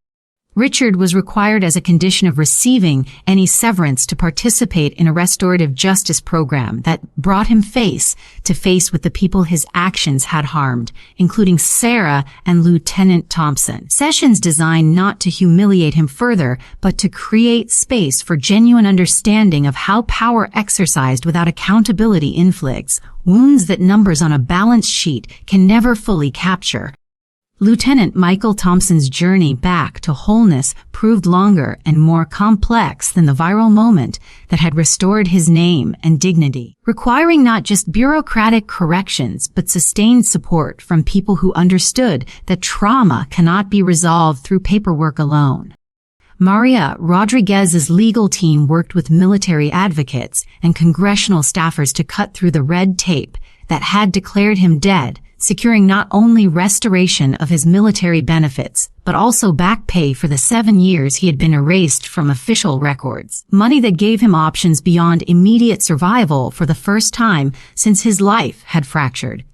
Richard was required as a condition of receiving any severance to participate in a restorative justice program that brought him face to face with the people his actions had harmed, including Sarah and Lieutenant Thompson. Sessions designed not to humiliate him further, but to create space for genuine understanding of how power exercised without accountability inflicts wounds that numbers on a balance sheet can never fully capture. Lieutenant Michael Thompson's journey back to wholeness proved longer and more complex than the viral moment that had restored his name and dignity, requiring not just bureaucratic corrections but sustained support from people who understood that trauma cannot be resolved through paperwork alone. Maria Rodriguez's legal team worked with military advocates and congressional staffers to cut through the red tape that had declared him dead, securing not only restoration of his military benefits, but also back pay for the 7 years he had been erased from official records. Money that gave him options beyond immediate survival for the first time since his life had fractured.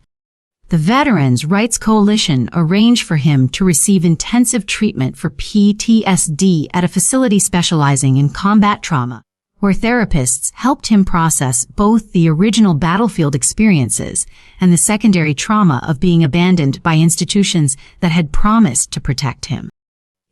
The Veterans Rights Coalition arranged for him to receive intensive treatment for PTSD at a facility specializing in combat trauma, where therapists helped him process both the original battlefield experiences and the secondary trauma of being abandoned by institutions that had promised to protect him.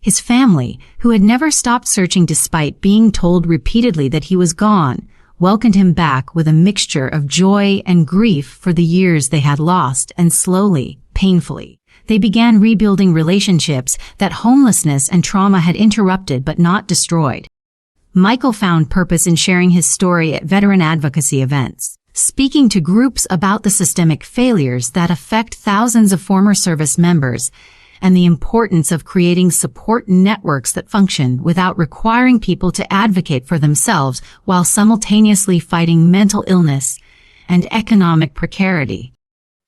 His family, who had never stopped searching despite being told repeatedly that he was gone, welcomed him back with a mixture of joy and grief for the years they had lost, and slowly, painfully, they began rebuilding relationships that homelessness and trauma had interrupted but not destroyed. Michael found purpose in sharing his story at veteran advocacy events, speaking to groups about the systemic failures that affect thousands of former service members and the importance of creating support networks that function without requiring people to advocate for themselves while simultaneously fighting mental illness and economic precarity.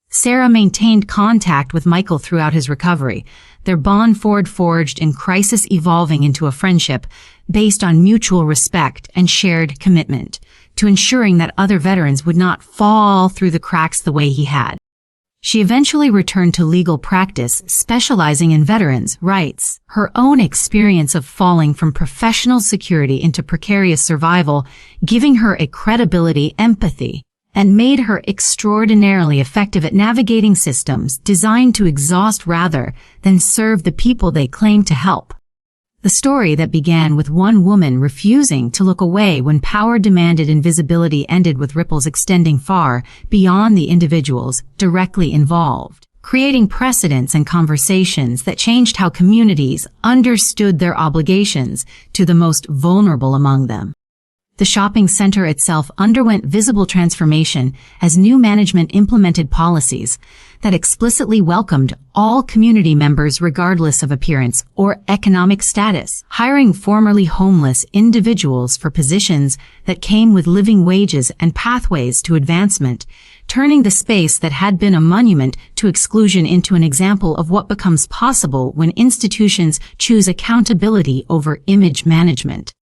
Sarah maintained contact with Michael throughout his recovery, their bond forged in crisis evolving into a friendship based on mutual respect and shared commitment to ensuring that other veterans would not fall through the cracks the way he had. She eventually returned to legal practice, specializing in veterans' rights. Her own experience of falling from professional security into precarious survival, giving her a credibility, empathy, and made her extraordinarily effective at navigating systems designed to exhaust rather than serve the people they claimed to help. The story that began with one woman refusing to look away when power demanded invisibility ended with ripples extending far beyond the individuals directly involved, creating precedents and conversations that changed how communities understood their obligations to the most vulnerable among them. The shopping center itself underwent visible transformation as new management implemented policies that explicitly welcomed all community members regardless of appearance or economic status, hiring formerly homeless individuals for positions that came with living wages and pathways to advancement, turning the space that had been a monument to exclusion into an example of what becomes possible when institutions choose accountability over image management.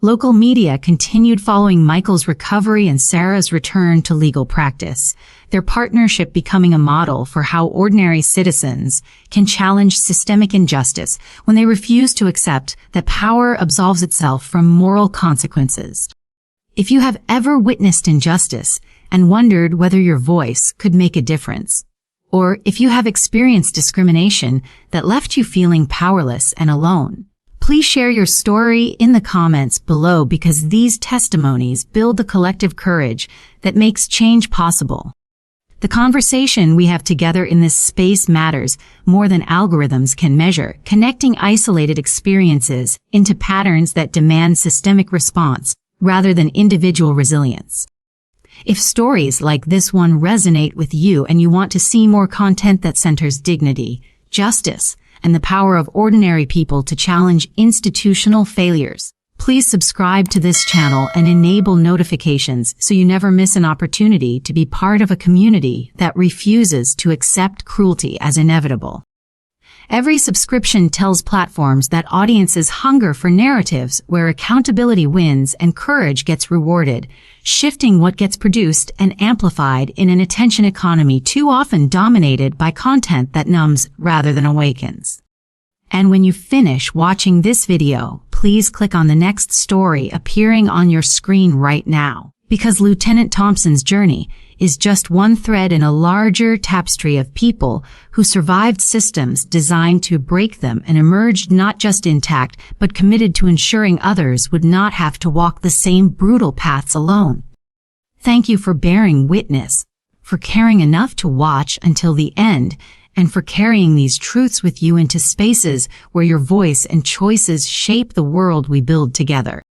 Local media continued following Michael's recovery and Sarah's return to legal practice, their partnership becoming a model for how ordinary citizens can challenge systemic injustice when they refuse to accept that power absolves itself from moral consequences. If you have ever witnessed injustice and wondered whether your voice could make a difference, or if you have experienced discrimination that left you feeling powerless and alone, please share your story in the comments below because these testimonies build the collective courage that makes change possible. The conversation we have together in this space matters more than algorithms can measure, connecting isolated experiences into patterns that demand systemic response rather than individual resilience. If stories like this one resonate with you and you want to see more content that centers dignity, justice, and the power of ordinary people to challenge institutional failures, please subscribe to this channel and enable notifications so you never miss an opportunity to be part of a community that refuses to accept cruelty as inevitable. Every subscription tells platforms that audiences hunger for narratives where accountability wins and courage gets rewarded, shifting what gets produced and amplified in an attention economy too often dominated by content that numbs rather than awakens. And when you finish watching this video, please click on the next story appearing on your screen right now, because Lieutenant Thompson's journey is just one thread in a larger tapestry of people who survived systems designed to break them and emerged not just intact, but committed to ensuring others would not have to walk the same brutal paths alone. Thank you for bearing witness, for caring enough to watch until the end, and for carrying these truths with you into spaces where your voice and choices shape the world we build together.